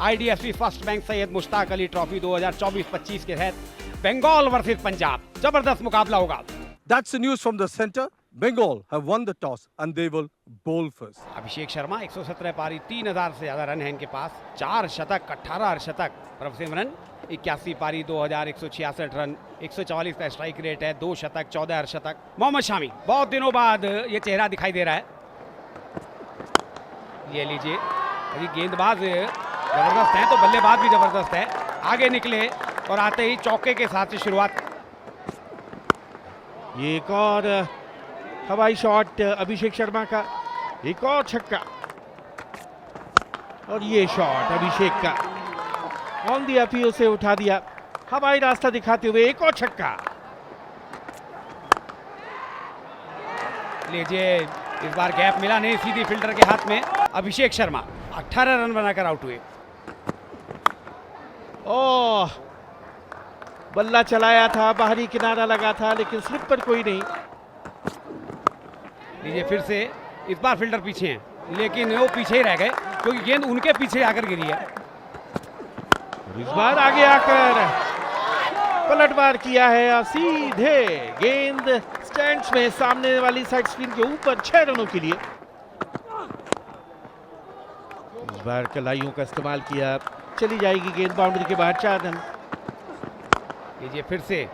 IDFC first bank Syed Mushtaq Ali trophy 2024-25 के तहत Bengal versus Punjab जबरदस्त मुकाबला होगा। That's the news from the center. Bengal have won the toss and they will bowl first. Abhishek Sharma 117 पारी 3000 से ज्यादा रन है इनके पास, 4 शतक 18 अर्धशतक। प्रभसिमरन 81 पारी 2166 रन, 144 का स्ट्राइक रेट है, 2 शतक 14 अर्धशतक। मोहम्मद शामी बहुत दिनों बाद ये चेहरा दिखाई दे रहा है। ये लीजिए, अभी गेंदबाज जबरदस्त है तो बल्लेबाज भी जबरदस्त है। आगे निकले और आते ही चौके के साथ से शुरुआत। ये एक और हवाई शॉट अभिषेक शर्मा का, एक और छक्का और ये शॉट अभिषेक का ऑन दी अपील से उठा दिया, हवाई रास्ता दिखाते हुए एक और छक्का। लीजिए, इस बार गैप मिला नहीं, सीधी फील्डर के हाथ में। अभिषेक शर्मा 18 रन बनाकर आउट हुए। ओह, बल्ला चलाया था, बाहरी किनारा लगा था लेकिन स्लिप पर कोई नहीं। लीजिए फिर से, इस बार फील्डर पीछे हैं लेकिन वो पीछे ही रह गए क्योंकि गेंद उनके पीछे आकर गिरी है। इस बार आगे आकर पलटवार किया है और सीधे गेंद स्टैंड्स में सामने वाली साइड स्पिन के ऊपर 6 रनों के लिए। इस बार कलाइयों का इस्तेमाल किया, चली जाएगी गेंद बाउंड्री के बाहर, 4 रन। लीजिए फिर से,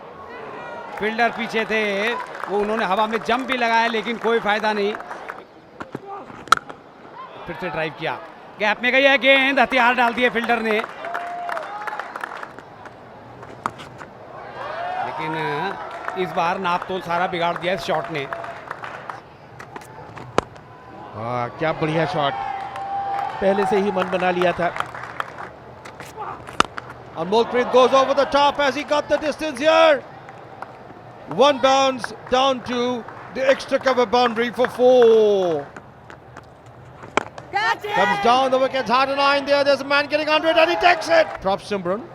फील्डर पीछे थे, वो उन्होंने हवा में जंप भी लगाया लेकिन कोई फायदा नहीं। फिर से ड्राइव किया, गैप में गई है गेंद, हथियार डाल दिए फील्डर ने। लेकिन इस बार नापतोल सारा बिगाड़ दिया इस शॉट ने। क्या बढ़िया शॉट, पहले से ही मन बना लिया था। And Molpreet goes over the top as he got the distance here. One bounce down to the extra cover boundary for 4. Comes down, the wicket's hard and line there. There's a man getting under it and he takes it. Prop Simran,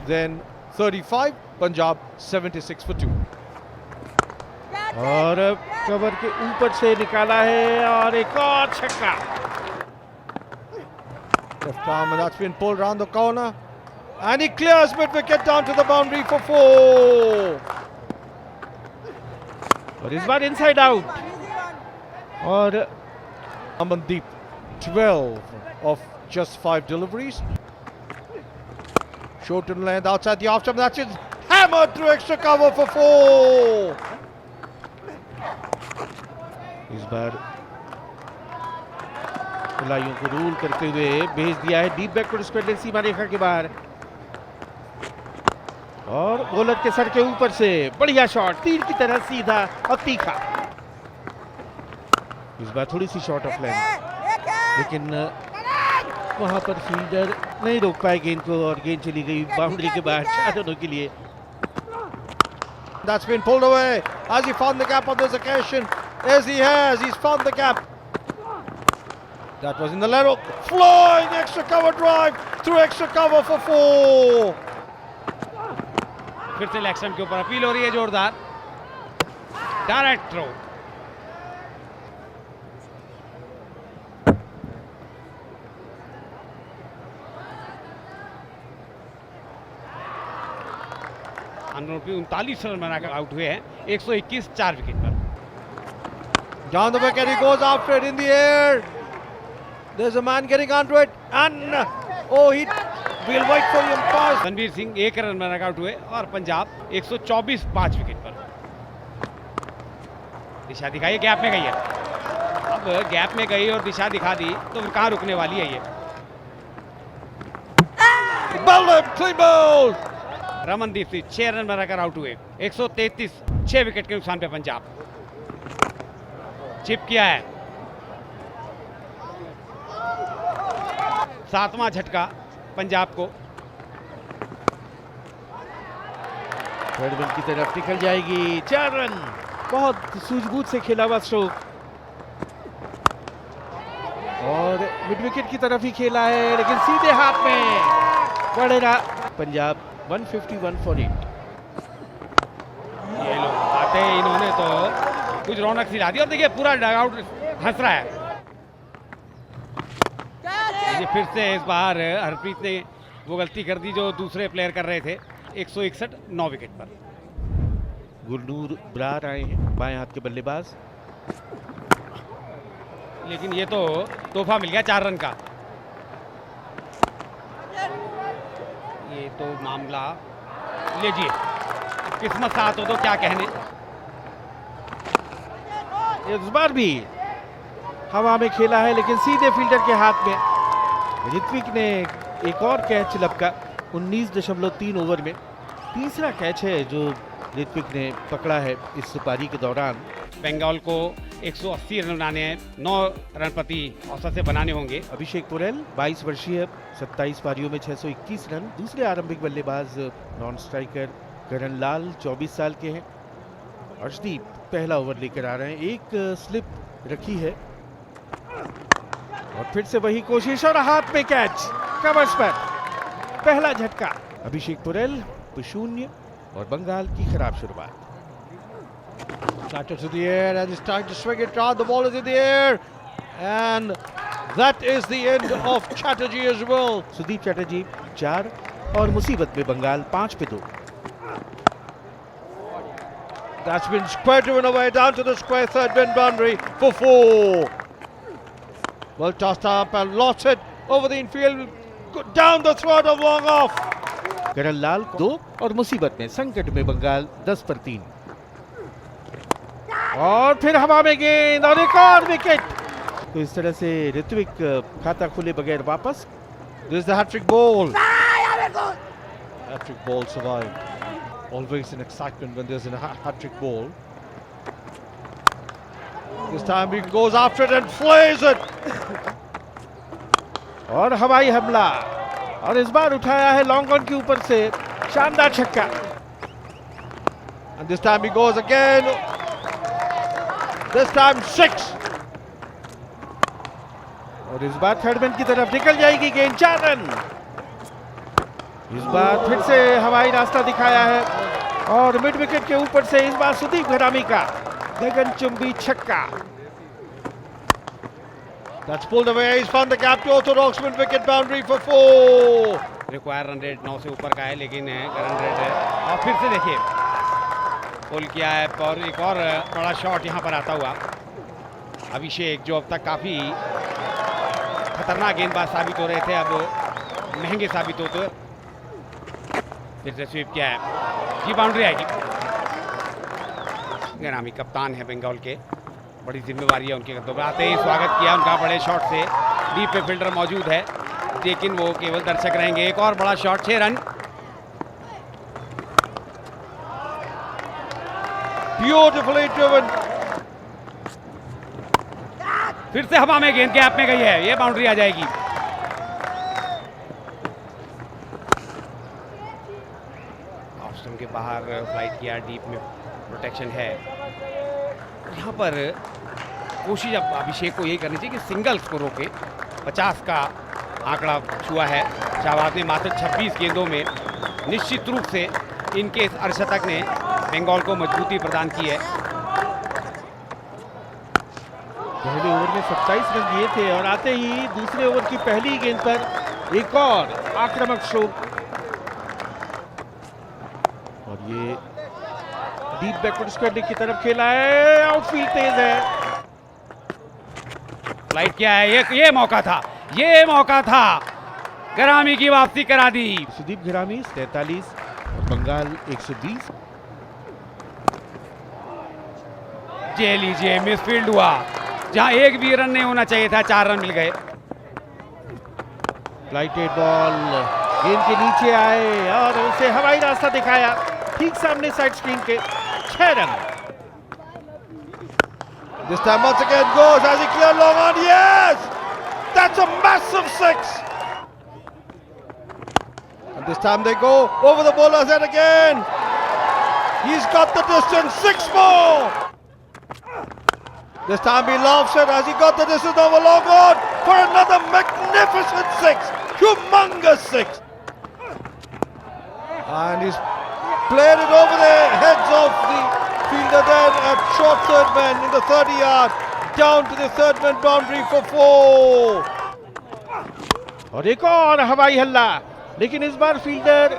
then 35, Punjab 76 for 2. और cover के ऊपर से निकाला है और एक और छक्का। Left arm and that's been pulled round the corner. And he clears mid wicket down to the boundary for 4. और इस बार इनसाइड आउट। और Amandeep 12 of just 5 deliveries. Short in length outside the off stump. That's it. Hammered through extra cover for 4. इस बार खिलाड़ियों को rule करते हुए भेज दिया है डीप बैकवर्ड स्क्वायर सीमा रेखा के बाहर। और बॉलर के सर के ऊपर से बढ़िया शॉट, तीर की तरह सीधा और तीखा। इस बार थोड़ी सी शॉर्ट ऑफ लेंथ, लेकिन वहां पर फील्डर नहीं रोक पाए गेंद को और गेंद चली गई बाउंड्री के बाहर 4 रनों के लिए। That's been pulled away. Has he found the gap on this occasion? Yes, he has. He's found the gap. That was in the level. Flying extra cover drive through extra cover for 4. फिर से leg stump के ऊपर appeal हो रही है जोरदार, direct throw. अनूपी 39 run बनाकर out हुए हैं, 121 4 विकेट पर। Down the wicket, he goes after it in the air. There's a man getting onto it, and oh, we'll wait for him pass. Ranveer Singh 1 run बनाकर आउट हुए और पंजाब 124 5 विकेट पर। दिशा दिखाई, gap में गई है। अब गैप में गई और दिशा दिखा दी तो फिर कहां रुकने वाली है ये। Clean ball. Ramandeep Singh 6 run बनाकर आउट हुए, 133 6 विकेट के नुकसान पे पंजाब। चिप किया है, 7वां झटका पंजाब को। थर्ड वन की तरफ निकल जाएगी, 4 रन। बहुत सूझबूझ से खेला हुआ स्ट्रोक और मिड विकेट की तरफ ही खेला है लेकिन सीधे हाथ में पड़ेगा। पंजाब 151 for 8। ये लोग आते हैं, इन्होंने तो कुछ रौनक सिला दी और देखिए पूरा डगआउट हंस रहा है। ये फिर से इस बार हरप्रीत ने वो गलती कर दी जो दूसरे प्लेयर कर रहे थे। 161 9 विकेट पर। गुरनूर बरार आए हैं, बाएं हाथ के बल्लेबाज। लेकिन ये तो तोहफा मिल गया 4 रन का। ये तो मामला लीजिए, किस्मत साथ हो तो क्या कहने। इस बार भी हवा में खेला है लेकिन सीधे फील्डर के हाथ में। ऋत्विक ने एक और कैच लपका 19.3 ओवर में। तीसरा कैच है जो ऋत्विक ने पकड़ा है इस पारी के दौरान। बंगाल को 180 रन बनाने हैं, 9 रन प्रति औसत से बनाने होंगे। अभिषेक पुरेल 22 वर्षीय, 27 पारियों में 621 रन। दूसरे आरंभिक बल्लेबाज नॉन स्ट्राइकर करण लाल 24 साल के हैं। अर्शदीप पहला ओवर लेकर आ रहे हैं। एक स्लिप रखी है और फिर से वही कोशिश और हाथ में कैच कवर्स पर पहला झटका। अभिषेक पुरेल 0 और बंगाल की खराब शुरुआत। Chatter to the air and he's trying to swing it round. The ball is in the air and that is the end of Chatterjee as well. Sudeep Chatterjee 4 और मुसीबत में बंगाल 5 पे 2। That's been square driven away down to the square third bin boundary for 4. Well tossed up and lost it over the infield down the throat of long off. करण लाल 2 और मुसीबत में संकट में बंगाल 10 पर 3। और फिर हवा में गेंद और एक और विकेट। तो इस तरह से ऋत्विक खाता खुले बगैर वापस। This is the hat-trick ball. Hat-trick ball survived. Always an excitement when there's a hat-trick ball. This time he goes after it and flays it. और हवाई हमला और इस बार उठाया है लॉन्ग ऑन के ऊपर से शानदार छक्का। And this time he goes again. This time 6. और इस बार थर्ड मैन की तरफ निकल जाएगी गेंद। 4 रन। इस बार फिर से हवाई रास्ता दिखाया है और मिड विकेट के ऊपर से इस बार सुदीप घरामी का गगनचुंबी छक्का। That's pulled away. He's found the gap to orthodox mid wicket boundary for 4. Require run rate 9 से ऊपर का है लेकिन रन रेट है। और फिर से देखिए पुल किया है और एक और बड़ा शॉट यहाँ पर आता हुआ। अभिषेक जो अब तक काफ़ी खतरनाक गेंदबाज साबित हो रहे थे अब महंगे साबित होते। फिर से स्वीप किया है जी, बाउंड्री आएगी। घरामी कप्तान है बंगाल के, बड़ी जिम्मेवारी है उनके कंधों पर। आते ही स्वागत किया उनका बड़े शॉट से। डीप पे फील्डर मौजूद है लेकिन वो केवल दर्शक रहेंगे। एक और बड़ा शॉट 6 रन। Beautifully driven. फिर से हवा में गेंद गैप में गई है, ये बाउंड्री आ जाएगी। ऑफ स्टंप के बाहर फ्लाइट किया, डीप में प्रोटेक्शन है। यहाँ पर कोशिश अब अभिषेक को यही करनी चाहिए कि सिंगल्स को रोके। 50 का आंकड़ा छुआ है शाहबाज ने मात्र 26 गेंदों में। निश्चित रूप से इनके इस अर्धशतक ने बंगाल को मजबूती प्रदान की है। पहले ओवर में 27 रन दिए थे और आते ही दूसरे ओवर की पहली गेंद पर एक और आक्रामक स्ट्रोक और ये डीप बैकवर्ड स्क्वायर की तरफ खेला है। आउटफील्ड तेज है। फ्लाइट किया है, ये मौका था, ये मौका था। घरामी की वापसी करा दी। सुदीप घरामी 43 और बंगाल 120। ये लीजिए मिसफील्ड हुआ, जहां एक भी रन नहीं होना चाहिए था, 4 रन मिल गए। फ्लाइटेड बॉल गेंद के नीचे आए और उसे हवाई रास्ता दिखाया ठीक सामने साइड स्क्रीन के। 6 run. This time once again goes as he cleared long on. Yes! That's a massive 6. And this time they go over the bowler's head again. He's got the distance. 6 more. This time he laughs it as he got the distance over long on for another magnificent 6. Humongous 6. And he's played it over the heads of the fielder then at short third man in the 30 yard down to the third man boundary for 4. और एक और हवाई हल्ला, लेकिन इस बार fielder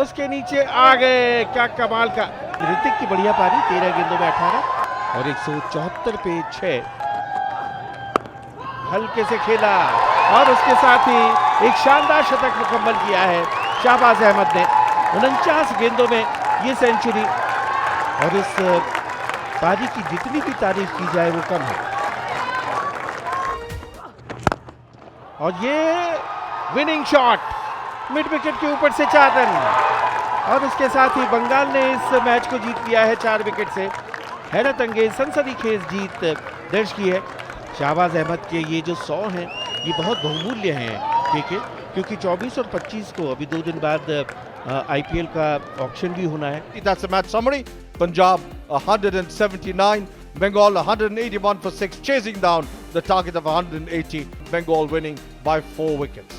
उसके नीचे आ गए। क्या कमाल का ऋतिक की बढ़िया पारी, 13 गेंदों में 18 और 174 पे 6। हल्के से खेला और उसके साथ ही एक शानदार शतक मुकम्मल किया है शाहबाज अहमद ने। 49 गेंदों में ये सेंचुरी, और इस पारी की जितनी भी तारीफ की जाए वो कम है। और ये विनिंग शॉट मिड विकेट के ऊपर से 4 रन, और उसके साथ ही बंगाल ने इस मैच को जीत लिया है 4 विकेट से। हैरत अंगेज सनसनीखेज जीत दर्ज की है। शाहबाज अहमद के ये जो 100 हैं ये बहुत बहुमूल्य हैं ठीक है, क्योंकि 24 और 25 को अभी 2 दिन बाद आईपीएल का ऑक्शन भी होना है। That's the match summary. Punjab 179, Bengal 181 for 6, chasing down the target of 180. Bengal winning by 4 wickets.